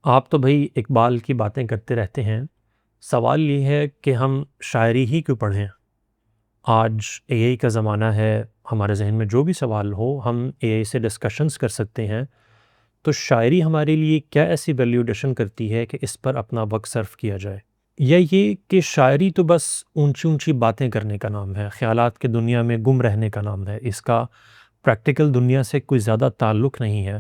آپ تو بھائی اقبال کی باتیں کرتے رہتے ہیں۔ سوال یہ ہے کہ ہم شاعری ہی کیوں پڑھیں؟ آج اے آئی کا زمانہ ہے، ہمارے ذہن میں جو بھی سوال ہو ہم اے آئی سے ڈسکشنز کر سکتے ہیں۔ تو شاعری ہمارے لیے کیا ایسی ویلیو ایڈیشن کرتی ہے کہ اس پر اپنا وقت صرف کیا جائے؟ یا یہ کہ شاعری تو بس اونچی اونچی باتیں کرنے کا نام ہے، خیالات کے دنیا میں گم رہنے کا نام ہے، اس کا پریکٹیکل دنیا سے کوئی زیادہ تعلق نہیں ہے،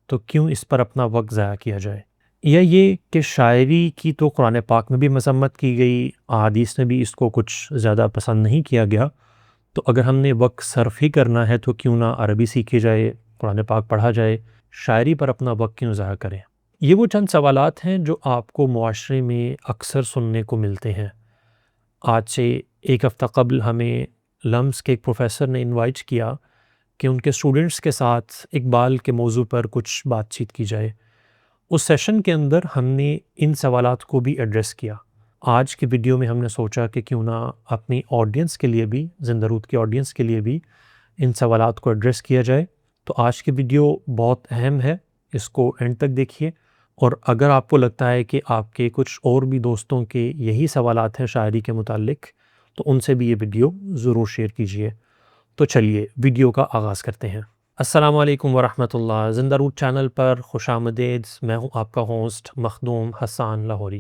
تو کیوں اس پر اپنا وقت ضائع کیا جائے؟ یا یہ کہ شاعری کی تو قرآن پاک میں بھی مذمت کی گئی، احادیث میں بھی اس کو کچھ زیادہ پسند نہیں کیا گیا، تو اگر ہم نے وقت صرف ہی کرنا ہے تو کیوں نہ عربی سیکھی جائے، قرآن پاک پڑھا جائے، شاعری پر اپنا وقت کیوں ضائع کریں؟ یہ وہ چند سوالات ہیں جو آپ کو معاشرے میں اکثر سننے کو ملتے ہیں۔ آج سے ایک ہفتہ قبل ہمیں لمس کے ایک پروفیسر نے انوائٹ کیا کہ ان کے اسٹوڈنٹس کے ساتھ اقبال کے موضوع پر کچھ بات چیت کی جائے۔ اس سیشن کے اندر ہم نے ان سوالات کو بھی ایڈریس کیا۔ آج کی ویڈیو میں ہم نے سوچا کہ کیوں نہ اپنی آڈینس کے لیے بھی، زندہ رود کی آڈینس کے لیے بھی ان سوالات کو ایڈریس کیا جائے۔ تو آج کی ویڈیو بہت اہم ہے، اس کو اینڈ تک دیکھیے، اور اگر آپ کو لگتا ہے کہ آپ کے کچھ اور بھی دوستوں کے یہی سوالات ہیں شاعری کے متعلق تو ان سے بھی یہ ویڈیو ضرور شیئر کیجیے۔ تو چلیے ویڈیو کا آغاز کرتے ہیں۔ السلام علیکم ورحمۃ اللہ، زندہ روٹ چینل پر خوش آمدید۔ میں ہوں آپ کا ہوسٹ مخدوم حسان لاہوری۔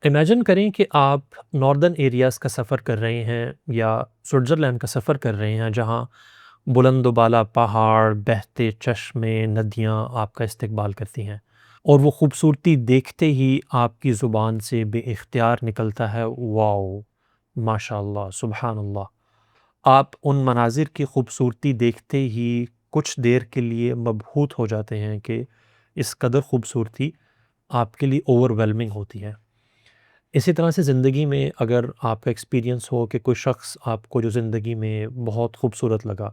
امیجن کریں کہ آپ ناردرن ایریاز کا سفر کر رہے ہیں یا سوئٹزرلینڈ کا سفر کر رہے ہیں، جہاں بلند و بالا پہاڑ، بہتے چشمے، ندیاں آپ کا استقبال کرتی ہیں، اور وہ خوبصورتی دیکھتے ہی آپ کی زبان سے بے اختیار نکلتا ہے واو، ماشاء اللہ، سبحان اللہ۔ آپ ان مناظر کی خوبصورتی دیکھتے ہی کچھ دیر کے لیے مبہوت ہو جاتے ہیں کہ اس قدر خوبصورتی آپ کے لیے اوور ویلمنگ ہوتی ہے۔ اسی طرح سے زندگی میں اگر آپ کا ایکسپیرینس ہو کہ کوئی شخص آپ کو جو زندگی میں بہت خوبصورت لگا،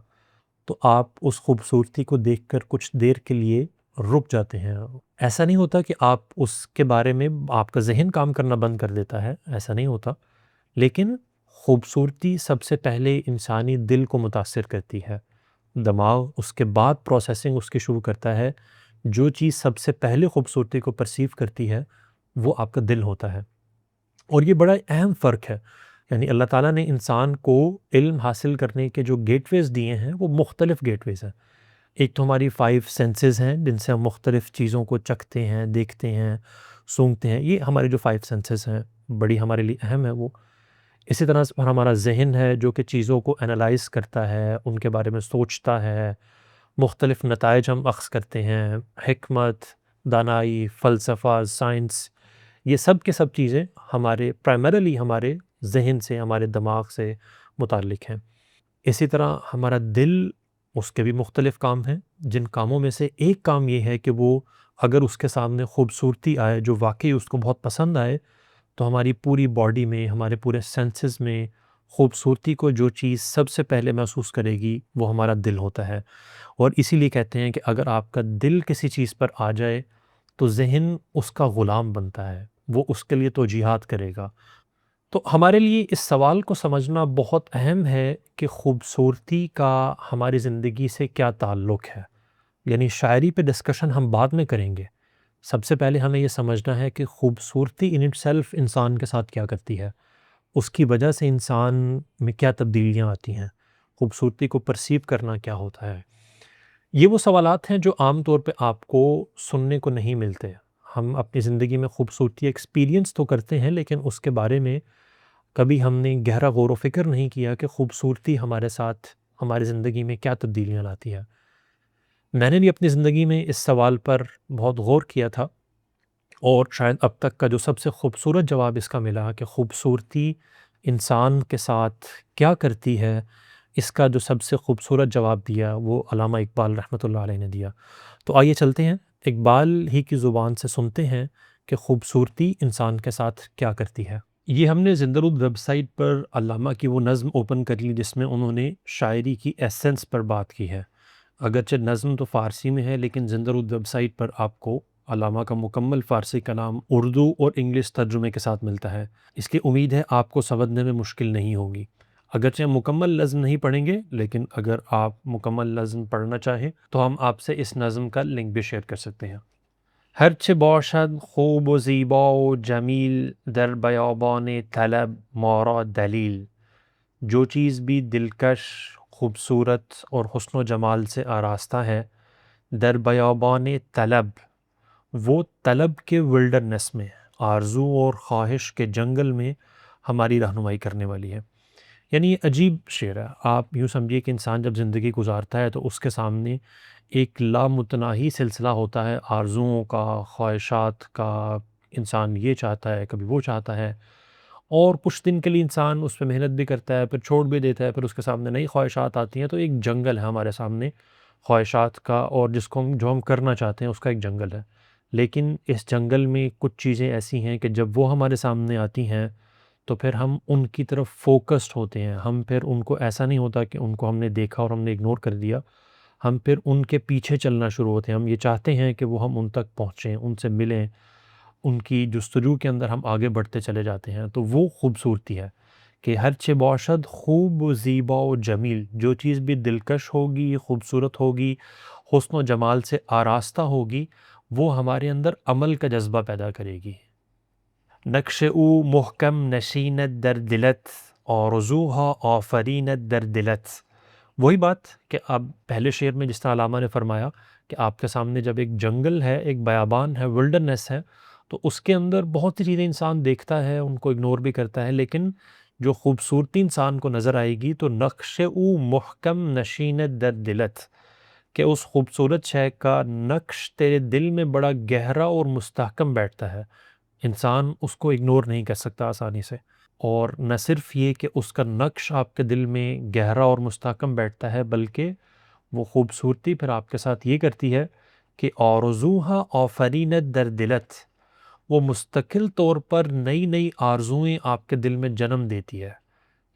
تو آپ اس خوبصورتی کو دیکھ کر کچھ دیر کے لیے رک جاتے ہیں۔ ایسا نہیں ہوتا کہ آپ اس کے بارے میں آپ کا ذہن کام کرنا بند کر دیتا ہے، ایسا نہیں ہوتا، لیکن خوبصورتی سب سے پہلے انسانی دل کو متاثر کرتی ہے۔ دماغ اس کے بعد پروسیسنگ اس کی شروع کرتا ہے۔ جو چیز سب سے پہلے خوبصورتی کو پرسیو کرتی ہے وہ آپ کا دل ہوتا ہے، اور یہ بڑا اہم فرق ہے۔ یعنی اللہ تعالیٰ نے انسان کو علم حاصل کرنے کے جو گیٹ ویز دیے ہیں وہ مختلف گیٹ ویز ہیں۔ ایک تو ہماری 5 سینسز ہیں جن سے ہم مختلف چیزوں کو چکھتے ہیں، دیکھتے ہیں، سونگھتے ہیں، یہ ہمارے جو 5 سینسز ہیں بڑی ہمارے لیے اہم ہے وہ۔ اسی طرح سے ہمارا ذہن ہے جو کہ چیزوں کو انالائز کرتا ہے، ان کے بارے میں سوچتا ہے، مختلف نتائج ہم اخذ کرتے ہیں، حکمت، دانائی، فلسفہ، سائنس، یہ سب کے سب چیزیں ہمارے پرائمرلی ہمارے ذہن سے، ہمارے دماغ سے متعلق ہیں۔ اسی طرح ہمارا دل، اس کے بھی مختلف کام ہیں، جن کاموں میں سے ایک کام یہ ہے کہ وہ اگر اس کے سامنے خوبصورتی آئے جو واقعی اس کو بہت پسند آئے، تو ہماری پوری باڈی میں، ہمارے پورے سینسز میں خوبصورتی کو جو چیز سب سے پہلے محسوس کرے گی وہ ہمارا دل ہوتا ہے۔ اور اسی لیے کہتے ہیں کہ اگر آپ کا دل کسی چیز پر آ جائے تو ذہن اس کا غلام بنتا ہے، وہ اس کے لیے توجیہات کرے گا۔ تو ہمارے لیے اس سوال کو سمجھنا بہت اہم ہے کہ خوبصورتی کا ہماری زندگی سے کیا تعلق ہے۔ یعنی شاعری پہ ڈسکشن ہم بعد میں کریں گے، سب سے پہلے ہمیں یہ سمجھنا ہے کہ خوبصورتی ان اٹ سیلف انسان کے ساتھ کیا کرتی ہے، اس کی وجہ سے انسان میں کیا تبدیلیاں آتی ہیں، خوبصورتی کو پرسیو کرنا کیا ہوتا ہے۔ یہ وہ سوالات ہیں جو عام طور پہ آپ کو سننے کو نہیں ملتے۔ ہم اپنی زندگی میں خوبصورتی ایکسپیرینس تو کرتے ہیں، لیکن اس کے بارے میں کبھی ہم نے گہرا غور و فکر نہیں کیا کہ خوبصورتی ہمارے ساتھ، ہماری زندگی میں کیا تبدیلیاں لاتی ہے۔ میں نے بھی اپنی زندگی میں اس سوال پر بہت غور کیا تھا، اور شاید اب تک کا جو سب سے خوبصورت جواب اس کا ملا کہ خوبصورتی انسان کے ساتھ کیا کرتی ہے، اس کا جو سب سے خوبصورت جواب دیا وہ علامہ اقبال رحمۃ اللہ علیہ نے دیا۔ تو آئیے چلتے ہیں، اقبال ہی کی زبان سے سنتے ہیں کہ خوبصورتی انسان کے ساتھ کیا کرتی ہے۔ یہ ہم نے زندہ رود ویب سائٹ پر علامہ کی وہ نظم اوپن کر لی جس میں انہوں نے شاعری کی ایسنس پر بات کی ہے۔ اگرچہ نظم تو فارسی میں ہے، لیکن زندہ رود ویب سائٹ پر آپ کو علامہ کا مکمل فارسی کلام اردو اور انگلش ترجمے کے ساتھ ملتا ہے۔ اس کی امید ہے آپ کو سمجھنے میں مشکل نہیں ہوگی۔ اگرچہ ہم مکمل نظم نہیں پڑھیں گے، لیکن اگر آپ مکمل نظم پڑھنا چاہیں تو ہم آپ سے اس نظم کا لنک بھی شیئر کر سکتے ہیں۔ هرچه باشد خوب و زیبا و جمیل در بیابان طلب ما را دلیل. جو چیز بھی دلکش، خوبصورت اور حسن و جمال سے آراستہ ہے، در بیابان طلب، وہ طلب کے ولڈرنس میں، آرزو اور خواہش کے جنگل میں ہماری رہنمائی کرنے والی ہے۔ یعنی یہ عجیب شعر ہے۔ آپ یوں سمجھیے کہ انسان جب زندگی گزارتا ہے تو اس کے سامنے ایک لامتناہی سلسلہ ہوتا ہے آرزوؤں کا، خواہشات کا، انسان یہ چاہتا ہے، کبھی وہ چاہتا ہے، اور کچھ دن کے لیے انسان اس پہ محنت بھی کرتا ہے، پھر چھوڑ بھی دیتا ہے، پھر اس کے سامنے نئی خواہشات آتی ہیں، تو ایک جنگل ہے ہمارے سامنے خواہشات کا، اور جس کو جو ہم کرنا چاہتے ہیں اس کا ایک جنگل ہے۔ لیکن اس جنگل میں کچھ چیزیں ایسی ہیں کہ جب وہ ہمارے سامنے آتی ہیں تو پھر ہم ان کی طرف فوکسڈ ہوتے ہیں، ہم پھر ان کو ایسا نہیں ہوتا کہ ان کو ہم نے دیکھا اور ہم نے اگنور کر دیا، ہم پھر ان کے پیچھے چلنا شروع ہوتے ہیں، ہم یہ چاہتے ہیں کہ وہ ہم ان تک پہنچیں، ان سے ملیں، ان کی جستجو کے اندر ہم آگے بڑھتے چلے جاتے ہیں۔ تو وہ خوبصورتی ہے کہ ہر چہ باشد خوب و زیبا و جمیل، جو چیز بھی دلکش ہوگی، خوبصورت ہوگی، حسن و جمال سے آراستہ ہوگی، وہ ہمارے اندر عمل کا جذبہ پیدا کرے گی۔ نقش او محکم نشیند در دلت، آرزوها آفریند در دلت۔ وہی بات کہ اب پہلے شعر میں جس طرح علامہ نے فرمایا کہ آپ کے سامنے جب ایک جنگل ہے، ایک بیابان ہے، ولڈرنس ہے، تو اس کے اندر بہت سی چیزیں انسان دیکھتا ہے، ان کو اگنور بھی کرتا ہے، لیکن جو خوبصورتی انسان کو نظر آئے گی تو نقش او محکم نشیند در دلت، کہ اس خوبصورت شے کا نقش تیرے دل میں بڑا گہرا اور مستحکم بیٹھتا ہے، انسان اس کو اگنور نہیں کر سکتا آسانی سے۔ اور نہ صرف یہ کہ اس کا نقش آپ کے دل میں گہرا اور مستحکم بیٹھتا ہے، بلکہ وہ خوبصورتی پھر آپ کے ساتھ یہ کرتی ہے کہ آرزوہا آفرینت در دلت، وہ مستقل طور پر نئی نئی آرزوئیں آپ کے دل میں جنم دیتی ہے۔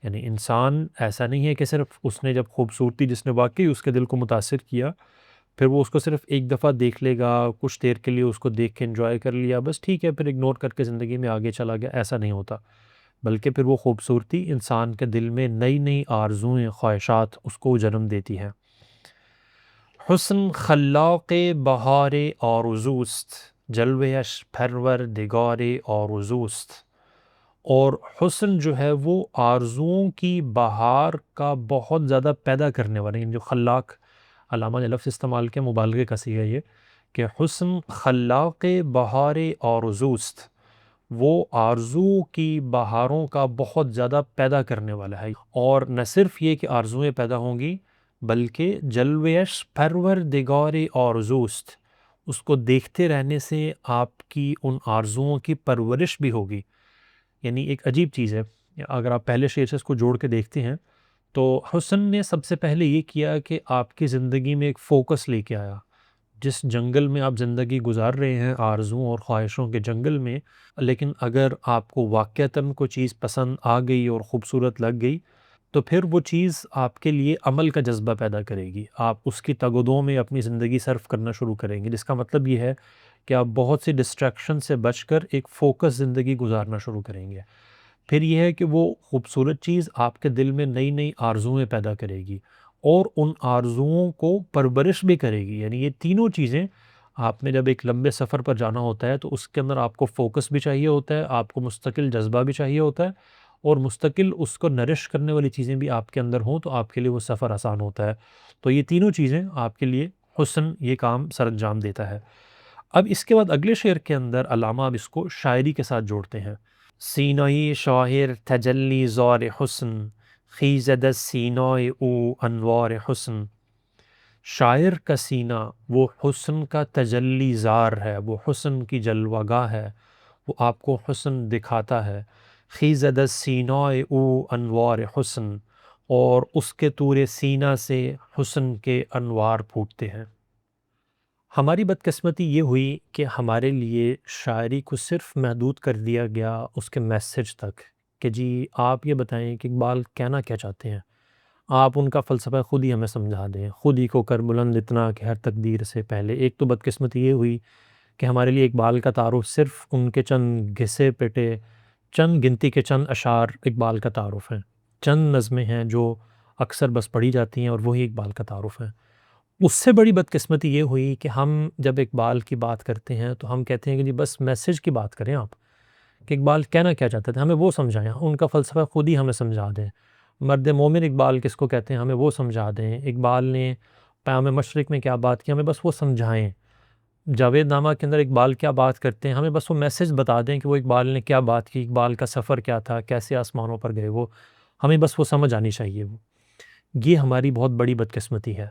یعنی انسان ایسا نہیں ہے کہ صرف اس نے جب خوبصورتی جس نے واقعی اس کے دل کو متاثر کیا، پھر وہ اس کو صرف ایک دفعہ دیکھ لے گا، کچھ دیر کے لیے اس کو دیکھ کے انجوائے کر لیا، بس ٹھیک ہے، پھر اگنور کر کے زندگی میں آگے چلا گیا، ایسا نہیں ہوتا، بلکہ پھر وہ خوبصورتی انسان کے دل میں نئی نئی آرزوئیں، خواہشات اس کو جنم دیتی ہیں۔ حسن خلاق بہار آرزوست، جلوہش پروردگار آرزوست۔ اور حسن جو ہے وہ آرزوؤں کی بہار کا بہت زیادہ پیدا کرنے والا ہے۔ جو خلاق علامہ نے لفظ استعمال کیا، مبالغے کا صیغہ یہ کہ حسن خلاق بہار آرزوست، وہ آرزو کی بہاروں کا بہت زیادہ پیدا کرنے والا ہے۔ اور نہ صرف یہ کہ آرزویں پیدا ہوں گی، بلکہ جلویش پروردگار آرزوست، اس کو دیکھتے رہنے سے آپ کی ان آرزوؤں کی پرورش بھی ہوگی۔ یعنی ایک عجیب چیز ہے، اگر آپ پہلے شعر سے اس کو جوڑ کے دیکھتے ہیں تو حسن نے سب سے پہلے یہ کیا کہ آپ کی زندگی میں ایک فوکس لے کے آیا۔ جس جنگل میں آپ زندگی گزار رہے ہیں، آرزوؤں اور خواہشوں کے جنگل میں، لیکن اگر آپ کو واقعتاً کوئی چیز پسند آ گئی اور خوبصورت لگ گئی تو پھر وہ چیز آپ کے لیے عمل کا جذبہ پیدا کرے گی، آپ اس کی تگ و دو میں اپنی زندگی صرف کرنا شروع کریں گے، جس کا مطلب یہ ہے کہ آپ بہت سی ڈسٹریکشن سے بچ کر ایک فوکس زندگی گزارنا شروع کریں گے۔ پھر یہ ہے کہ وہ خوبصورت چیز آپ کے دل میں نئی نئی آرزوئیں پیدا کرے گی اور ان آرزوؤں کو پرورش بھی کرے گی۔ یعنی یہ تینوں چیزیں، آپ نے جب ایک لمبے سفر پر جانا ہوتا ہے تو اس کے اندر آپ کو فوکس بھی چاہیے ہوتا ہے، آپ کو مستقل جذبہ بھی چاہیے ہوتا ہے، اور مستقل اس کو نرش کرنے والی چیزیں بھی آپ کے اندر ہوں تو آپ کے لیے وہ سفر آسان ہوتا ہے۔ تو یہ تینوں چیزیں آپ کے لیے حسن یہ کام سر انجام دیتا ہے۔ اب اس کے بعد اگلے شعر کے اندر علامہ اب اس کو شاعری کے ساتھ جوڑتے ہیں۔ سینائی شاعر تجلی زار حسن، خیزد از سینائے او انوار حسن۔ شاعر کا سینہ وہ حسن کا تجلی زار ہے، وہ حسن کی جلوہ گاہ ہے، وہ آپ کو حسن دکھاتا ہے۔ خیزد از سینائے او انوار حسن، اور اس کے طور سینہ سے حسن کے انوار پھوٹتے ہیں۔ ہماری بدقسمتی یہ ہوئی کہ ہمارے لیے شاعری کو صرف محدود کر دیا گیا اس کے میسج تک، کہ جی آپ یہ بتائیں کہ اقبال کہنا کیا چاہتے ہیں، آپ ان کا فلسفہ خود ہی ہمیں سمجھا دیں، خود ہی کو کر بلند اتنا کہ ہر تقدیر سے پہلے۔ ایک تو بدقسمتی یہ ہوئی کہ ہمارے لیے اقبال کا تعارف صرف ان کے چند گھسے پٹے، چند گنتی کے چند اشعار اقبال کا تعارف ہیں، چند نظمیں ہیں جو اکثر بس پڑھی جاتی ہیں اور وہی اقبال کا تعارف ہیں۔ اس سے بڑی بدقسمتی یہ ہوئی کہ ہم جب اقبال کی بات کرتے ہیں تو ہم کہتے ہیں کہ جی بس میسج کی بات کریں آپ، کہ اقبال کہنا کیا چاہتے تھے ہمیں وہ سمجھائیں، ان کا فلسفہ خود ہی ہمیں سمجھا دیں، مرد مومن اقبال کس کو کہتے ہیں ہمیں وہ سمجھا دیں، اقبال نے پیام مشرق میں کیا بات کی ہمیں بس وہ سمجھائیں، جاوید نامہ کے اندر اقبال کیا بات کرتے ہیں ہمیں بس وہ میسج بتا دیں کہ وہ اقبال نے کیا بات کی، اقبال کا سفر کیا تھا، کیسے آسمانوں پر گئے وہ، ہمیں بس وہ سمجھ آنی چاہیے وہ۔ یہ ہماری بہت بڑی بدقسمتی ہے۔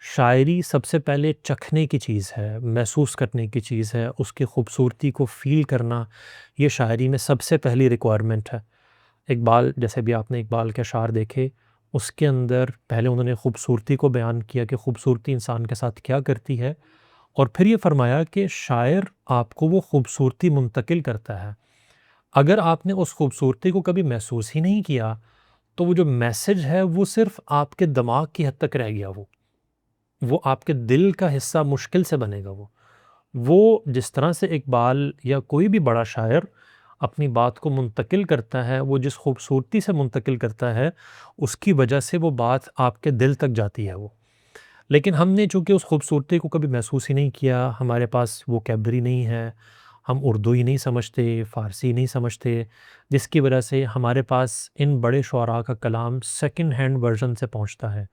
شاعری سب سے پہلے چکھنے کی چیز ہے، محسوس کرنے کی چیز ہے، اس کی خوبصورتی کو فیل کرنا، یہ شاعری میں سب سے پہلی ریکوائرمنٹ ہے۔ اقبال جیسے بھی آپ نے اقبال کے اشعار دیکھے، اس کے اندر پہلے انہوں نے خوبصورتی کو بیان کیا کہ خوبصورتی انسان کے ساتھ کیا کرتی ہے، اور پھر یہ فرمایا کہ شاعر آپ کو وہ خوبصورتی منتقل کرتا ہے۔ اگر آپ نے اس خوبصورتی کو کبھی محسوس ہی نہیں کیا تو وہ جو میسج ہے وہ صرف آپ کے دماغ کی حد تک رہ گیا، وہ آپ کے دل کا حصہ مشکل سے بنے گا۔ وہ جس طرح سے اقبال یا کوئی بھی بڑا شاعر اپنی بات کو منتقل کرتا ہے، وہ جس خوبصورتی سے منتقل کرتا ہے اس کی وجہ سے وہ بات آپ کے دل تک جاتی ہے وہ۔ لیکن ہم نے چونکہ اس خوبصورتی کو کبھی محسوس ہی نہیں کیا، ہمارے پاس ووکیبلری نہیں ہے، ہم اردو ہی نہیں سمجھتے، فارسی نہیں سمجھتے، جس کی وجہ سے ہمارے پاس ان بڑے شعراء کا کلام سیکنڈ ہینڈ ورژن سے پہنچتا ہے۔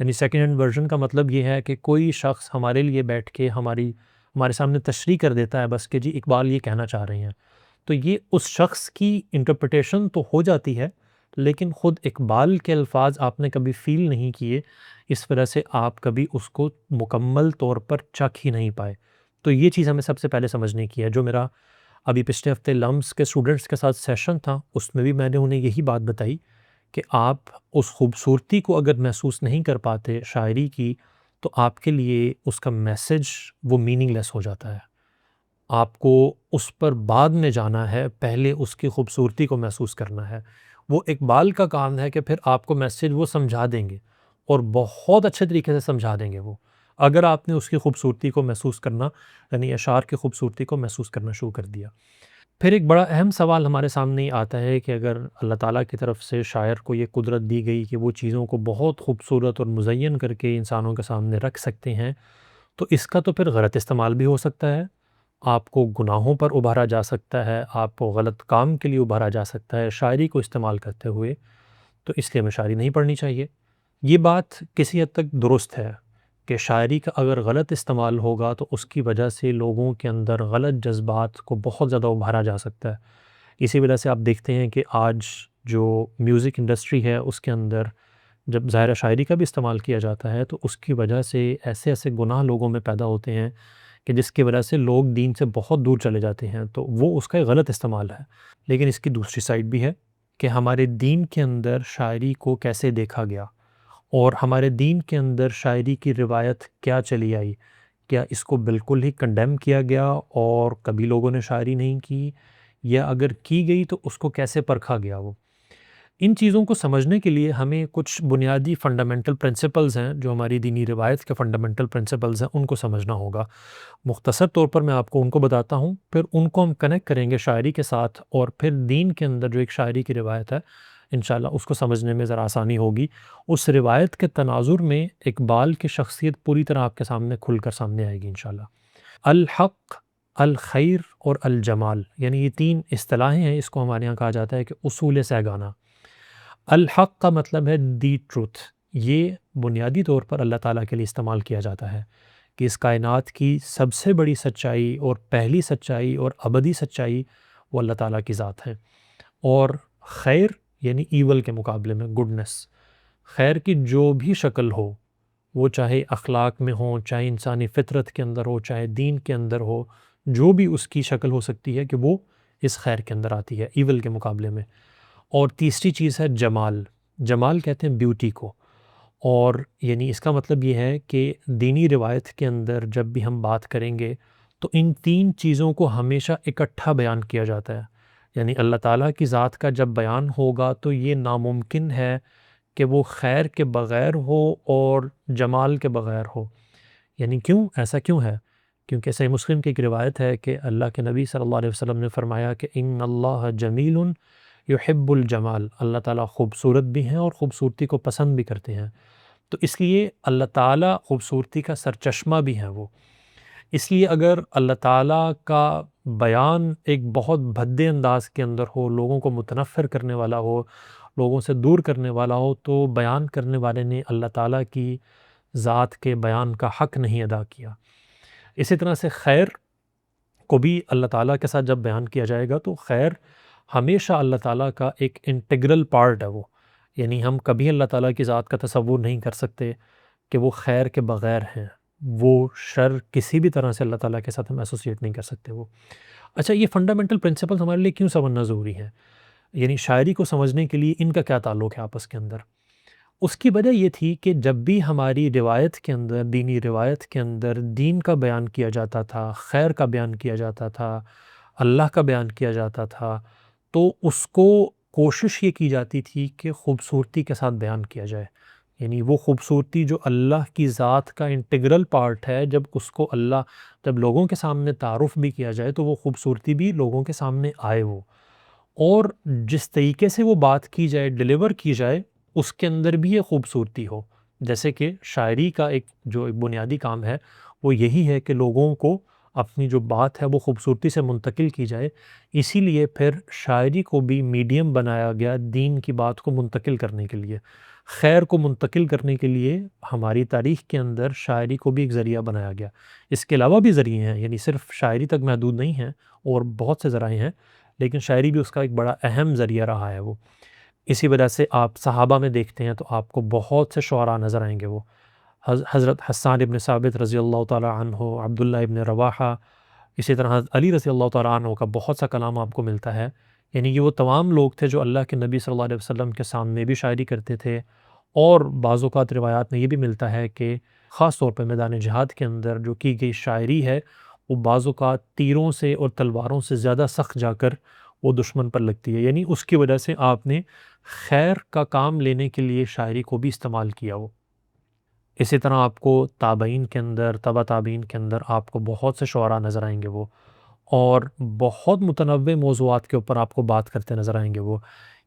یعنی سیکنڈ ہینڈ ورژن کا مطلب یہ ہے کہ کوئی شخص ہمارے لیے بیٹھ کے ہمارے سامنے تشریح کر دیتا ہے بس کہ جی اقبال یہ کہنا چاہ رہے ہیں، تو یہ اس شخص کی انٹرپریٹیشن تو ہو جاتی ہے، لیکن خود اقبال کے الفاظ آپ نے کبھی فیل نہیں کیے، اس وجہ سے آپ کبھی اس کو مکمل طور پر چکھ ہی نہیں پائے۔ تو یہ چیز ہمیں سب سے پہلے سمجھنے کی ہے۔ جو میرا ابھی پچھلے ہفتے لمس کے اسٹوڈنٹس کے ساتھ سیشن تھا، اس میں بھی میں نے انہیں یہی بات بتائی کہ آپ اس خوبصورتی کو اگر محسوس نہیں کر پاتے شاعری کی، تو آپ کے لیے اس کا میسج وہ میننگ لیس ہو جاتا ہے۔ آپ کو اس پر بعد میں جانا ہے، پہلے اس کی خوبصورتی کو محسوس کرنا ہے۔ وہ اقبال کا کام ہے کہ پھر آپ کو میسج وہ سمجھا دیں گے، اور بہت اچھے طریقے سے سمجھا دیں گے وہ، اگر آپ نے اس کی خوبصورتی کو محسوس کرنا، یعنی اشعار کی خوبصورتی کو محسوس کرنا شروع کر دیا۔ پھر ایک بڑا اہم سوال ہمارے سامنے آتا ہے کہ اگر اللہ تعالیٰ کی طرف سے شاعر کو یہ قدرت دی گئی کہ وہ چیزوں کو بہت خوبصورت اور مزین کر کے انسانوں کے سامنے رکھ سکتے ہیں، تو اس کا تو پھر غلط استعمال بھی ہو سکتا ہے، آپ کو گناہوں پر ابھارا جا سکتا ہے، آپ کو غلط کام کے لیے ابھارا جا سکتا ہے شاعری کو استعمال کرتے ہوئے، تو اس لیے ہمیں شاعری نہیں پڑھنی چاہیے۔ یہ بات کسی حد تک درست ہے کہ شاعری کا اگر غلط استعمال ہوگا تو اس کی وجہ سے لوگوں کے اندر غلط جذبات کو بہت زیادہ ابھارا جا سکتا ہے۔ اسی وجہ سے آپ دیکھتے ہیں کہ آج جو میوزک انڈسٹری ہے اس کے اندر جب ظاہر شاعری کا بھی استعمال کیا جاتا ہے تو اس کی وجہ سے ایسے ایسے گناہ لوگوں میں پیدا ہوتے ہیں کہ جس کی وجہ سے لوگ دین سے بہت دور چلے جاتے ہیں، تو وہ اس کا ایک غلط استعمال ہے۔ لیکن اس کی دوسری سائڈ بھی ہے کہ ہمارے دین کے اندر شاعری کو کیسے دیکھا گیا، اور ہمارے دین کے اندر شاعری کی روایت کیا چلی آئی، کیا اس کو بالکل ہی کنڈیم کیا گیا اور کبھی لوگوں نے شاعری نہیں کی، یا اگر کی گئی تو اس کو کیسے پرکھا گیا وہ۔ ان چیزوں کو سمجھنے کے لیے ہمیں کچھ بنیادی فنڈامنٹل پرنسپلز ہیں جو ہماری دینی روایت کے فنڈامنٹل پرنسپلز ہیں، ان کو سمجھنا ہوگا۔ مختصر طور پر میں آپ کو ان کو بتاتا ہوں، پھر ان کو ہم کنیکٹ کریں گے شاعری کے ساتھ، اور پھر دین کے اندر جو ایک شاعری کی روایت ہے انشاءاللہ اس کو سمجھنے میں ذرا آسانی ہوگی۔ اس روایت کے تناظر میں اقبال کی شخصیت پوری طرح آپ کے سامنے کھل کر سامنے آئے گی انشاءاللہ۔ الحق، الخیر اور الجمال، یعنی یہ تین اصطلاحیں ہیں، اس کو ہمارے یہاں کہا جاتا ہے کہ اصول سیگانہ۔ الحق کا مطلب ہے دی ٹروتھ، یہ بنیادی طور پر اللہ تعالیٰ کے لیے استعمال کیا جاتا ہے کہ اس کائنات کی سب سے بڑی سچائی اور پہلی سچائی اور ابدی سچائی وہ اللہ تعالیٰ کی ذات ہے۔ اور خیر یعنی ایول کے مقابلے میں گڈنس، خیر کی جو بھی شکل ہو، وہ چاہے اخلاق میں ہو، چاہے انسانی فطرت کے اندر ہو، چاہے دین کے اندر ہو، جو بھی اس کی شکل ہو سکتی ہے کہ وہ اس خیر کے اندر آتی ہے ایول کے مقابلے میں۔ اور تیسری چیز ہے جمال، جمال کہتے ہیں بیوٹی کو، اور یعنی اس کا مطلب یہ ہے کہ دینی روایت کے اندر جب بھی ہم بات کریں گے تو ان تین چیزوں کو ہمیشہ اکٹھا بیان کیا جاتا ہے۔ یعنی اللہ تعالیٰ کی ذات کا جب بیان ہوگا تو یہ ناممکن ہے کہ وہ خیر کے بغیر ہو اور جمال کے بغیر ہو۔ یعنی کیوں ایسا کیوں ہے؟ کیونکہ صحیح مسلم کی ایک روایت ہے کہ اللہ کے نبی صلی اللہ علیہ وسلم نے فرمایا کہ ان اللہ جمیل یحب الجمال، اللہ تعالیٰ خوبصورت بھی ہیں اور خوبصورتی کو پسند بھی کرتے ہیں۔ تو اس لیے اللہ تعالیٰ خوبصورتی کا سرچشمہ بھی ہے وہ. اس لیے اگر اللہ تعالیٰ کا بیان ایک بہت بھدے انداز کے اندر ہو، لوگوں کو متنفر کرنے والا ہو، لوگوں سے دور کرنے والا ہو، تو بیان کرنے والے نے اللہ تعالیٰ کی ذات کے بیان کا حق نہیں ادا کیا. اسی طرح سے خیر کو بھی اللہ تعالیٰ کے ساتھ جب بیان کیا جائے گا تو خیر ہمیشہ اللہ تعالیٰ کا ایک انٹیگرل پارٹ ہے وہ. یعنی ہم کبھی اللہ تعالیٰ کی ذات کا تصور نہیں کر سکتے کہ وہ خیر کے بغیر ہیں. وہ شر کسی بھی طرح سے اللہ تعالیٰ کے ساتھ ہم ایسوسیٹ نہیں کر سکتے وہ. اچھا، یہ فنڈامنٹل پرنسپلز ہمارے لیے کیوں سمجھنا ضروری ہے؟ یعنی شاعری کو سمجھنے کے لیے ان کا کیا تعلق ہے آپس کے اندر؟ اس کی وجہ یہ تھی کہ جب بھی ہماری روایت کے اندر، دینی روایت کے اندر دین کا بیان کیا جاتا تھا، خیر کا بیان کیا جاتا تھا، اللہ کا بیان کیا جاتا تھا، تو اس کو کوشش یہ کی جاتی تھی کہ خوبصورتی کے ساتھ بیان کیا جائے. یعنی وہ خوبصورتی جو اللہ کی ذات کا انٹیگرل پارٹ ہے، جب لوگوں کے سامنے تعارف بھی کیا جائے تو وہ خوبصورتی بھی لوگوں کے سامنے آئے وہ. اور جس طریقے سے وہ بات کی جائے، ڈیلیور کی جائے، اس کے اندر بھی یہ خوبصورتی ہو. جیسے کہ شاعری کا ایک بنیادی کام ہے وہ یہی ہے کہ لوگوں کو اپنی جو بات ہے وہ خوبصورتی سے منتقل کی جائے. اسی لیے پھر شاعری کو بھی میڈیم بنایا گیا دین کی بات کو منتقل کرنے کے لیے، خیر کو منتقل کرنے کے لیے. ہماری تاریخ کے اندر شاعری کو بھی ایک ذریعہ بنایا گیا. اس کے علاوہ بھی ذریعے ہیں، یعنی صرف شاعری تک محدود نہیں ہیں، اور بہت سے ذرائع ہیں، لیکن شاعری بھی اس کا ایک بڑا اہم ذریعہ رہا ہے وہ. اسی وجہ سے آپ صحابہ میں دیکھتے ہیں تو آپ کو بہت سے شعراء نظر آئیں گے وہ. حضرت حسان ابن ثابت رضی اللہ تعالیٰ عنہ، عبداللہ ابن رواحہ، اسی طرح حضرت علی رضی اللہ تعالیٰ عنہ کا بہت سا کلام آپ کو ملتا ہے. یعنی یہ وہ تمام لوگ تھے جو اللہ کے نبی صلی اللہ علیہ وسلم کے سامنے بھی شاعری کرتے تھے. اور بعض اوقات روایات میں یہ بھی ملتا ہے کہ خاص طور پہ میدان جہاد کے اندر جو کی گئی شاعری ہے وہ بعض اوقات تیروں سے اور تلواروں سے زیادہ سخت جا کر وہ دشمن پر لگتی ہے. یعنی اس کی وجہ سے آپ نے خیر کا کام لینے کے لیے شاعری کو بھی استعمال کیا وہ. اسی طرح آپ کو تابعین کے اندر، تبع تابعین کے اندر آپ کو بہت سے شعراء نظر آئیں گے وہ، اور بہت متنوع موضوعات کے اوپر آپ کو بات کرتے نظر آئیں گے وہ.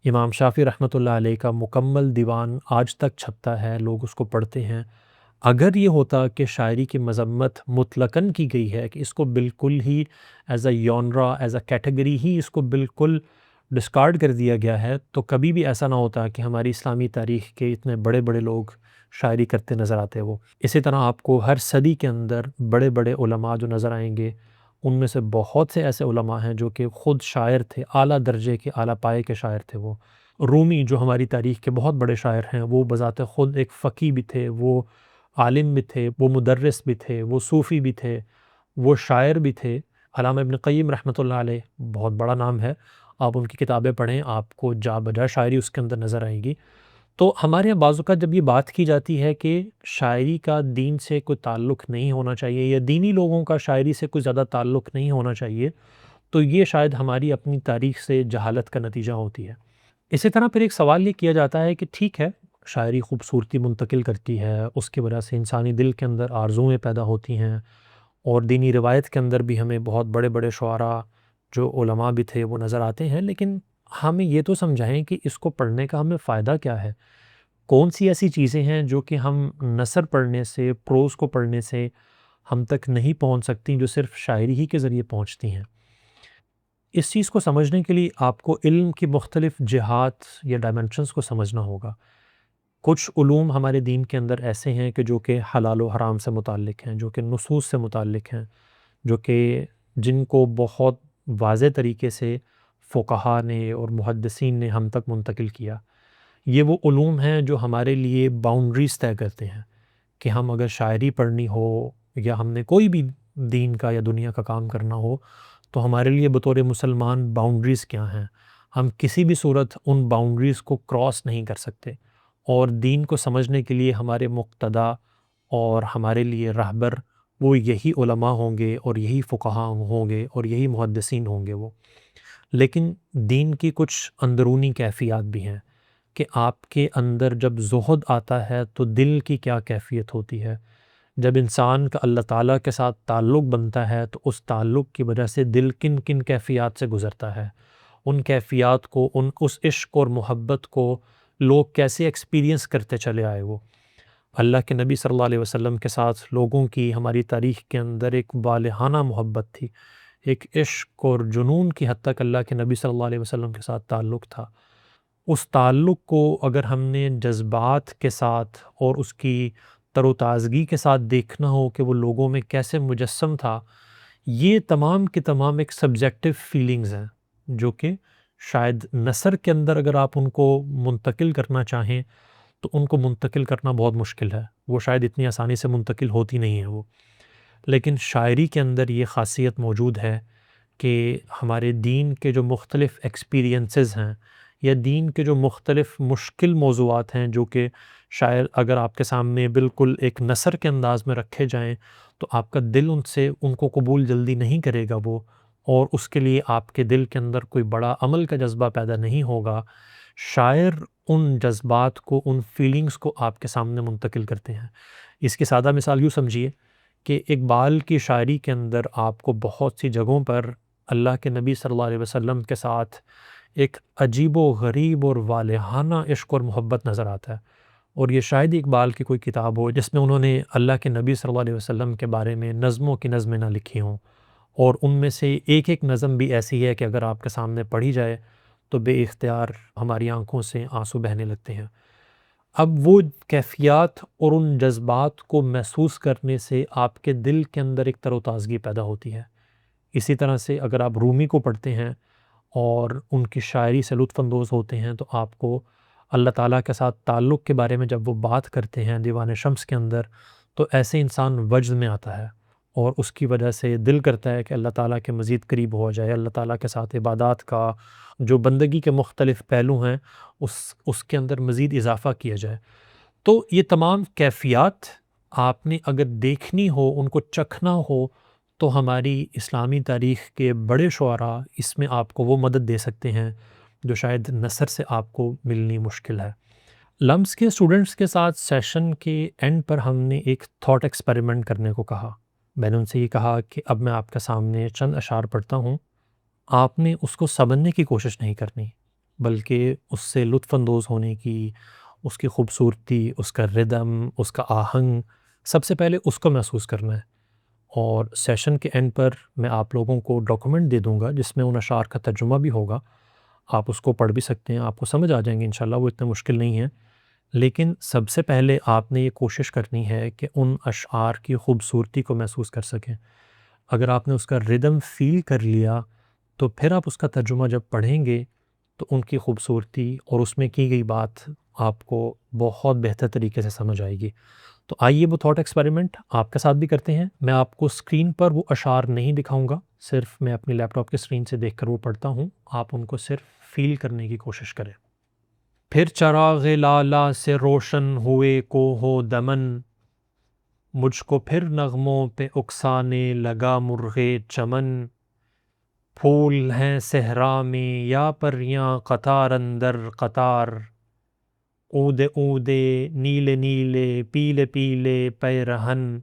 امام شافعی رحمۃ اللہ علیہ کا مکمل دیوان آج تک چھپتا ہے، لوگ اس کو پڑھتے ہیں. اگر یہ ہوتا کہ شاعری کی مذمت مطلقاً کی گئی ہے، کہ اس کو بالکل ہی as a genre, as a category ہی اس کو بالکل ڈسکارڈ کر دیا گیا ہے، تو کبھی بھی ایسا نہ ہوتا کہ ہماری اسلامی تاریخ کے اتنے بڑے بڑے لوگ شاعری کرتے نظر آتے وہ. اسی طرح آپ کو ہر صدی کے اندر بڑے بڑے علماء جو نظر آئیں گے، ان میں سے بہت سے ایسے علماء ہیں جو کہ خود شاعر تھے، اعلیٰ درجے کے، اعلیٰ پائے کے شاعر تھے وہ. رومی جو ہماری تاریخ کے بہت بڑے شاعر ہیں، وہ بذات خود ایک فقیہ بھی تھے، وہ عالم بھی تھے، وہ مدرس بھی تھے، وہ صوفی بھی تھے، وہ شاعر بھی تھے. علامہ ابن قیم رحمۃ اللہ علیہ بہت بڑا نام ہے، آپ ان کی کتابیں پڑھیں، آپ کو جا بجا شاعری اس کے اندر نظر آئے گی. تو ہمارے یہاں بعض اوقات جب یہ بات کی جاتی ہے کہ شاعری کا دین سے کوئی تعلق نہیں ہونا چاہیے، یا دینی لوگوں کا شاعری سے کوئی زیادہ تعلق نہیں ہونا چاہیے، تو یہ شاید ہماری اپنی تاریخ سے جہالت کا نتیجہ ہوتی ہے. اسی طرح پھر ایک سوال یہ کیا جاتا ہے کہ ٹھیک ہے، شاعری خوبصورتی منتقل کرتی ہے، اس کی وجہ سے انسانی دل کے اندر آرزوئیں پیدا ہوتی ہیں، اور دینی روایت کے اندر بھی ہمیں بہت بڑے بڑے شعراء جو علماء بھی تھے وہ نظر آتے ہیں. لیکن ہمیں یہ تو سمجھائیں کہ اس کو پڑھنے کا ہمیں فائدہ کیا ہے؟ کون سی ایسی چیزیں ہیں جو کہ ہم نثر پڑھنے سے، پروز کو پڑھنے سے ہم تک نہیں پہنچ سکتی، جو صرف شاعری ہی کے ذریعے پہنچتی ہیں؟ اس چیز کو سمجھنے کے لیے آپ کو علم کی مختلف جہات یا ڈائمنشنز کو سمجھنا ہوگا. کچھ علوم ہمارے دین کے اندر ایسے ہیں کہ جو کہ حلال و حرام سے متعلق ہیں، جو کہ نصوص سے متعلق ہیں، جو کہ جن کو بہت واضح طریقے سے فقہا نے اور محدثین نے ہم تک منتقل کیا. یہ وہ علوم ہیں جو ہمارے لیے باؤنڈریز طے کرتے ہیں کہ ہم اگر شاعری پڑھنی ہو، یا ہم نے کوئی بھی دین کا یا دنیا کا کام کرنا ہو، تو ہمارے لیے بطور مسلمان باؤنڈریز کیا ہیں. ہم کسی بھی صورت ان باؤنڈریز کو کراس نہیں کر سکتے. اور دین کو سمجھنے کے لیے ہمارے مقتدا اور ہمارے لیے رہبر وہ یہی علماء ہوں گے، اور یہی فقہا ہوں گے، اور یہی محدثین ہوں گے وہ. لیکن دین کی کچھ اندرونی کیفیات بھی ہیں کہ آپ کے اندر جب زہد آتا ہے تو دل کی کیا کیفیت ہوتی ہے. جب انسان کا اللہ تعالیٰ کے ساتھ تعلق بنتا ہے تو اس تعلق کی وجہ سے دل کن کن کیفیات سے گزرتا ہے. ان کیفیات کو، اس عشق اور محبت کو لوگ کیسے ایکسپیرینس کرتے چلے آئے وہ. اللہ کے نبی صلی اللہ علیہ وسلم کے ساتھ لوگوں کی ہماری تاریخ کے اندر ایک والہانہ محبت تھی، ایک عشق اور جنون کی حد تک اللہ کے نبی صلی اللہ علیہ وسلم کے ساتھ تعلق تھا۔ اس تعلق کو اگر ہم نے جذبات کے ساتھ اور اس کی تر و تازگی کے ساتھ دیکھنا ہو کہ وہ لوگوں میں کیسے مجسم تھا، یہ تمام کے تمام ایک سبجیکٹیو فیلنگز ہیں جو کہ شاید نثر کے اندر اگر آپ ان کو منتقل کرنا چاہیں تو ان کو منتقل کرنا بہت مشکل ہے، وہ شاید اتنی آسانی سے منتقل ہوتی نہیں ہے وہ، لیکن شاعری کے اندر یہ خاصیت موجود ہے کہ ہمارے دین کے جو مختلف ایکسپیرینسز ہیں یا دین کے جو مختلف مشکل موضوعات ہیں جو کہ شاعر اگر آپ کے سامنے بالکل ایک نثر کے انداز میں رکھے جائیں تو آپ کا دل ان کو قبول جلدی نہیں کرے گا وہ، اور اس کے لیے آپ کے دل کے اندر کوئی بڑا عمل کا جذبہ پیدا نہیں ہوگا۔ شاعر ان جذبات کو، ان فیلنگز کو آپ کے سامنے منتقل کرتے ہیں۔ اس کی سادہ مثال یوں سمجھیے کہ اقبال کی شاعری کے اندر آپ کو بہت سی جگہوں پر اللہ کے نبی صلی اللہ علیہ وسلم کے ساتھ ایک عجیب و غریب اور والہانہ عشق اور محبت نظر آتا ہے، اور یہ شاید اقبال کی کوئی کتاب ہو جس میں انہوں نے اللہ کے نبی صلی اللہ علیہ وسلم کے بارے میں نظموں کی نظمیں نہ لکھی ہوں، اور ان میں سے ایک ایک نظم بھی ایسی ہے کہ اگر آپ کے سامنے پڑھی جائے تو بے اختیار ہماری آنکھوں سے آنسو بہنے لگتے ہیں۔ اب وہ کیفیات اور ان جذبات کو محسوس کرنے سے آپ کے دل کے اندر ایک تر و تازگی پیدا ہوتی ہے۔ اسی طرح سے اگر آپ رومی کو پڑھتے ہیں اور ان کی شاعری سے لطف اندوز ہوتے ہیں تو آپ کو اللہ تعالیٰ کے ساتھ تعلق کے بارے میں جب وہ بات کرتے ہیں دیوان شمس کے اندر تو ایسے انسان وجد میں آتا ہے اور اس کی وجہ سے دل کرتا ہے کہ اللہ تعالیٰ کے مزید قریب ہو جائے، اللہ تعالیٰ کے ساتھ عبادات کا جو بندگی کے مختلف پہلو ہیں اس کے اندر مزید اضافہ کیا جائے۔ تو یہ تمام کیفیات آپ نے اگر دیکھنی ہو، ان کو چکھنا ہو، تو ہماری اسلامی تاریخ کے بڑے شعراء اس میں آپ کو وہ مدد دے سکتے ہیں جو شاید نثر سے آپ کو ملنی مشکل ہے۔ لمس کے اسٹوڈنٹس کے ساتھ سیشن کے اینڈ پر ہم نے ایک تھاٹ ایکسپیریمنٹ کرنے کو کہا۔ میں نے ان سے یہ کہا کہ اب میں آپ کے سامنے چند اشعار پڑھتا ہوں، آپ نے اس کو سمجھنے کی کوشش نہیں کرنی بلکہ اس سے لطف اندوز ہونے کی، اس کی خوبصورتی، اس کا ردم، اس کا آہنگ، سب سے پہلے اس کو محسوس کرنا ہے، اور سیشن کے اینڈ پر میں آپ لوگوں کو ڈاکومنٹ دے دوں گا جس میں ان اشعار کا ترجمہ بھی ہوگا، آپ اس کو پڑھ بھی سکتے ہیں، آپ کو سمجھ آ جائیں گے انشاءاللہ، وہ اتنے مشکل نہیں ہیں، لیکن سب سے پہلے آپ نے یہ کوشش کرنی ہے کہ ان اشعار کی خوبصورتی کو محسوس کر سکیں۔ اگر آپ نے اس کا ردم فیل کر لیا تو پھر آپ اس کا ترجمہ جب پڑھیں گے تو ان کی خوبصورتی اور اس میں کی گئی بات آپ کو بہت بہتر طریقے سے سمجھ آئے گی۔ تو آئیے وہ تھاٹ ایکسپیریمنٹ آپ کے ساتھ بھی کرتے ہیں۔ میں آپ کو اسکرین پر وہ اشعار نہیں دکھاؤں گا، صرف میں اپنی لیپ ٹاپ کے اسکرین سے دیکھ کر وہ پڑھتا ہوں، آپ ان کو صرف فیل کرنے کی کوشش کریں۔ پھر چراغ لالا سے روشن ہوئے کوہ و دمن، مجھ کو پھر نغموں پہ اکسانے لگا مرغ چمن، پھول ہیں صحرا میں یا پریاں قطار اندر قطار، اودے اودے نیلے نیلے پیلے پیلے پیرہن،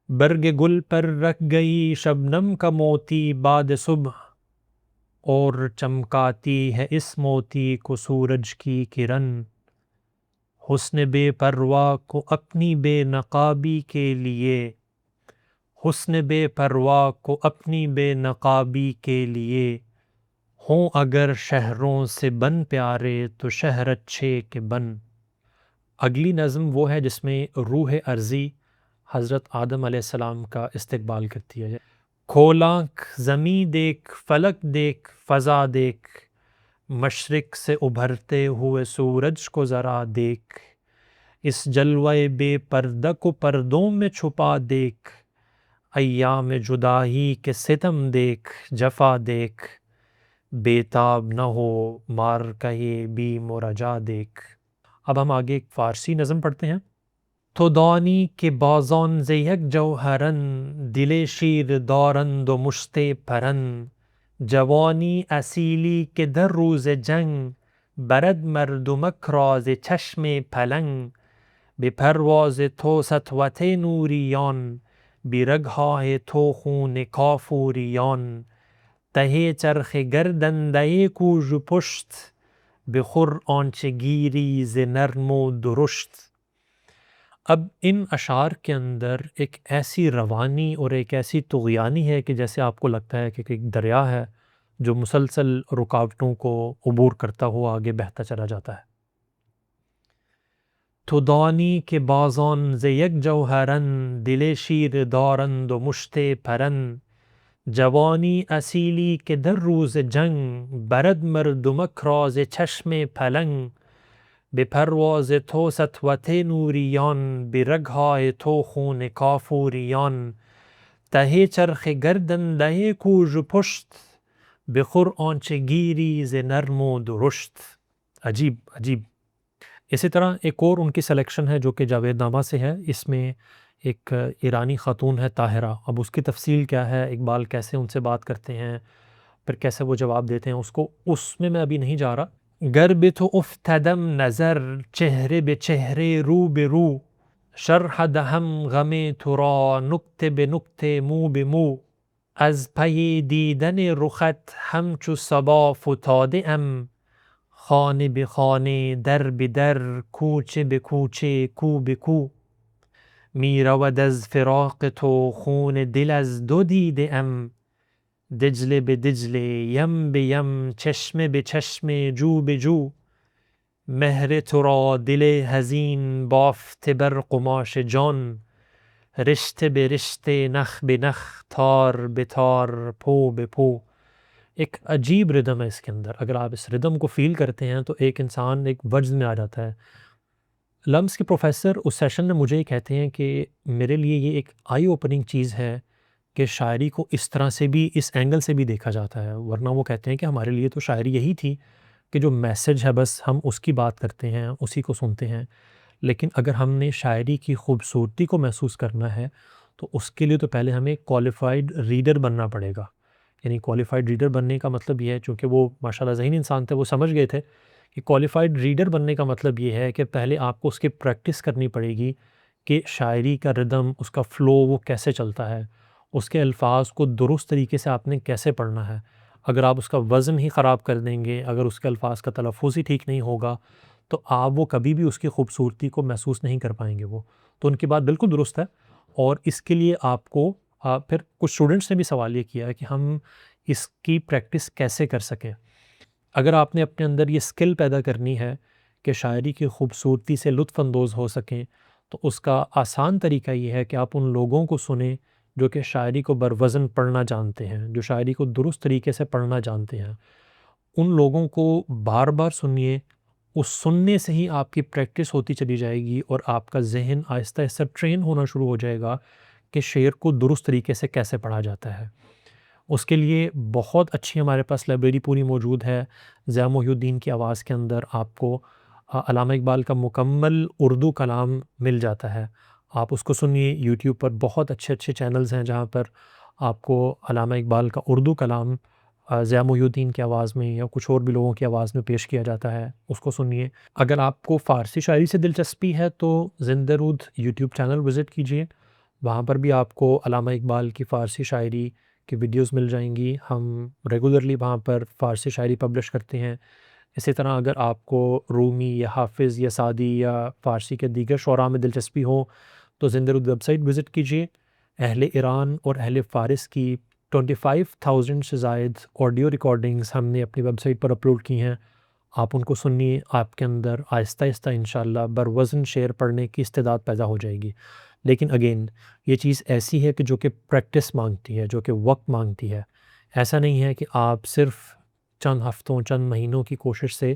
برگ گل پر رکھ گئی شبنم کا موتی بعد صبح، اور چمکاتی ہے اس موتی کو سورج کی کرن، حسن بے پرواہ کو اپنی بے نقابی کے لیے، حسن بے پرواہ کو اپنی بے نقابی کے لیے، ہوں اگر شہروں سے بن پیارے تو شہر اچھے کے بن۔ اگلی نظم وہ ہے جس میں روح ارضی حضرت آدم علیہ السلام کا استقبال کرتی ہے۔ کھول آنکھ زمیں دیکھ، فلک دیکھ، فضا دیکھ، مشرق سے ابھرتے ہوئے سورج کو ذرا دیکھ، اس جلوہ بے پردہ کو پردوں میں چھپا دیکھ، ایام جدائی کے ستم دیکھ، جفا دیکھ، بےتاب نہ ہو مار کہے بیم و رجا دیکھ۔ اب ہم آگے ایک فارسی نظم پڑھتے ہیں۔ تو دانی کے بازان ز یک جوہرن، دل شیر دارند و مشت پرن، جوانی اصیلی که در روز جنگ، برد مردمک را ز چشم پلنگ، به پرواز تو سطوت نوریان، بی رگهای تو خون کافوریان، ته چرخ گردنده کوژ و پشت، بخور آنچه گیری ز نرم و درشت، اب ان اشعار کے اندر ایک ایسی روانی اور ایک ایسی طغیانی ہے کہ جیسے آپ کو لگتا ہے کہ ایک دریا ہے جو مسلسل رکاوٹوں کو عبور کرتا ہوا آگے بہتا چلا جاتا ہے۔ تو دانی کے بازان ز یک جوہرن، دل شیر دارند و مشت پرن، جوانی اصیلی که در روز جنگ، برد مردمک را ز چشم پلنگ، به پرواز تو سطوت نوریان، به رگهای تو خون کافوریان، ته چرخ گردنده کوژ و پشت، بخور آنچه گیری ز نرم و درشت۔ عجیب عجیب۔ اسی طرح ایک اور ان کی سلیکشن ہے جو کہ جاوید نامہ سے ہے، اس میں ایک ایرانی خاتون ہے طاہرہ، اب اس کی تفصیل کیا ہے، اقبال کیسے ان سے بات کرتے ہیں، پھر کیسے وہ جواب دیتے ہیں اس میں ابھی نہیں جا رہا۔ گر به تو افتدم نظر، چہرے به چہرے رو به رو، شرح دهم غم تو را نکته به نکته مو به مو، از پی دیدن رخت همچو صبا فتاده ام، خانه به خانه در به در کوچه به کوچه کو به کو، می رود از فراق تو خون دل از دو دیده ام، دجله به دجله یم به یم چشمه به چشمه جو به جو، مهر تو را دل حزین بافته بر قماش جان، رشته به رشته نخ به نخ تار به تار پو به پو۔ ایک عجیب ردم ہے اس کے اندر، اگر آپ اس ردم کو فیل کرتے ہیں تو ایک انسان ایک وجد میں آ جاتا ہے۔ لمس کے پروفیسر اس سیشن میں مجھے یہ کہتے ہیں کہ میرے لیے یہ ایک آئی اوپننگ چیز ہے کہ شاعری کو اس طرح سے بھی، اس اینگل سے بھی دیکھا جاتا ہے، ورنہ وہ کہتے ہیں کہ ہمارے لیے تو شاعری یہی تھی کہ جو میسج ہے بس ہم اس کی بات کرتے ہیں، اسی کو سنتے ہیں، لیکن اگر ہم نے شاعری کی خوبصورتی کو محسوس کرنا ہے تو اس کے لیے تو پہلے ہمیں کوالیفائڈ ریڈر بننا پڑے گا۔ یعنی کوالیفائڈ ریڈر بننے کا مطلب یہ ہے، چونکہ وہ ماشاءاللہ ذہین انسان تھے، وہ سمجھ گئے تھے کہ کوالیفائڈ ریڈر بننے کا مطلب یہ ہے کہ پہلے آپ کو اس کی پریکٹس کرنی پڑے گی کہ شاعری کا ردم، اس کا فلو وہ کیسے چلتا ہے، اس کے الفاظ کو درست طریقے سے آپ نے کیسے پڑھنا ہے۔ اگر آپ اس کا وزن ہی خراب کر دیں گے، اگر اس کے الفاظ کا تلفظ ہی ٹھیک نہیں ہوگا تو آپ وہ کبھی بھی اس کی خوبصورتی کو محسوس نہیں کر پائیں گے۔ وہ تو ان کی بات بالکل درست ہے، اور اس کے لیے آپ کو پھر کچھ اسٹوڈنٹس نے بھی سوال یہ کیا ہے کہ ہم اس کی پریکٹس کیسے کر سکیں۔ اگر آپ نے اپنے اندر یہ سکل پیدا کرنی ہے کہ شاعری کی خوبصورتی سے لطف اندوز ہو سکیں، تو اس کا آسان طریقہ یہ ہے کہ آپ ان لوگوں کو سنیں جو کہ شاعری کو بروزن پڑھنا جانتے ہیں، جو شاعری کو درست طریقے سے پڑھنا جانتے ہیں۔ ان لوگوں کو بار بار سنیے، اس سننے سے ہی آپ کی پریکٹس ہوتی چلی جائے گی اور آپ کا ذہن آہستہ آہستہ ٹرین ہونا شروع ہو جائے گا کہ شعر کو درست طریقے سے کیسے پڑھا جاتا ہے۔ اس کے لیے بہت اچھی ہمارے پاس لائبریری پوری موجود ہے۔ ضیاء محی الدین کی آواز کے اندر آپ کو علامہ اقبال کا مکمل اردو کلام مل جاتا ہے، آپ اس کو سنیے۔ یوٹیوب پر بہت اچھے اچھے چینلز ہیں جہاں پر آپ کو علامہ اقبال کا اردو کلام ضیاء محی الدین کی آواز میں یا کچھ اور بھی لوگوں کی آواز میں پیش کیا جاتا ہے، اس کو سنیے۔ اگر آپ کو فارسی شاعری سے دلچسپی ہے تو زندہ رود یوٹیوب چینل وزٹ کیجئے، وہاں پر بھی آپ کو علامہ اقبال کی فارسی شاعری کی ویڈیوز مل جائیں گی۔ ہم ریگولرلی وہاں پر فارسی شاعری پبلش کرتے ہیں۔ اسی طرح اگر آپ کو رومی یا حافظ یا سعدی یا فارسی کے دیگر شعراء میں دلچسپی ہو تو زندہ رود ویب سائٹ وزٹ کیجیے۔ اہل ایران اور اہل فارس کی 25,000 سے زائد آڈیو ریکارڈنگز ہم نے اپنی ویب سائٹ پر اپلوڈ کی ہیں، آپ ان کو سنیے، آپ کے اندر آہستہ آہستہ انشاءاللہ بروزن شعر پڑھنے کی استعداد پیدا ہو جائے گی۔ لیکن اگین یہ چیز ایسی ہے کہ جو کہ پریکٹس مانگتی ہے، جو کہ وقت مانگتی ہے۔ ایسا نہیں ہے کہ آپ صرف چند ہفتوں، چند مہینوں کی کوشش سے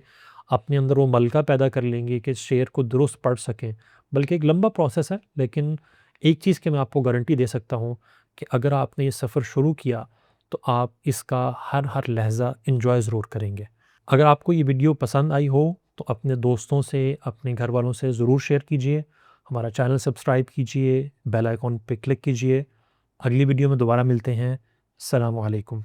اپنے اندر وہ ملکہ پیدا کر لیں گے کہ شعر کو درست پڑھ سکیں، بلکہ ایک لمبا پروسیس ہے۔ لیکن ایک چیز کہ میں آپ کو گارنٹی دے سکتا ہوں کہ اگر آپ نے یہ سفر شروع کیا تو آپ اس کا ہر لحظہ انجوائے ضرور کریں گے۔ اگر آپ کو یہ ویڈیو پسند آئی ہو تو اپنے دوستوں سے، اپنے گھر والوں سے ضرور شیئر کیجئے، ہمارا چینل سبسکرائب کیجئے، بیل آئیکن پہ کلک کیجئے۔ اگلی ویڈیو میں دوبارہ ملتے ہیں۔ السلام علیکم۔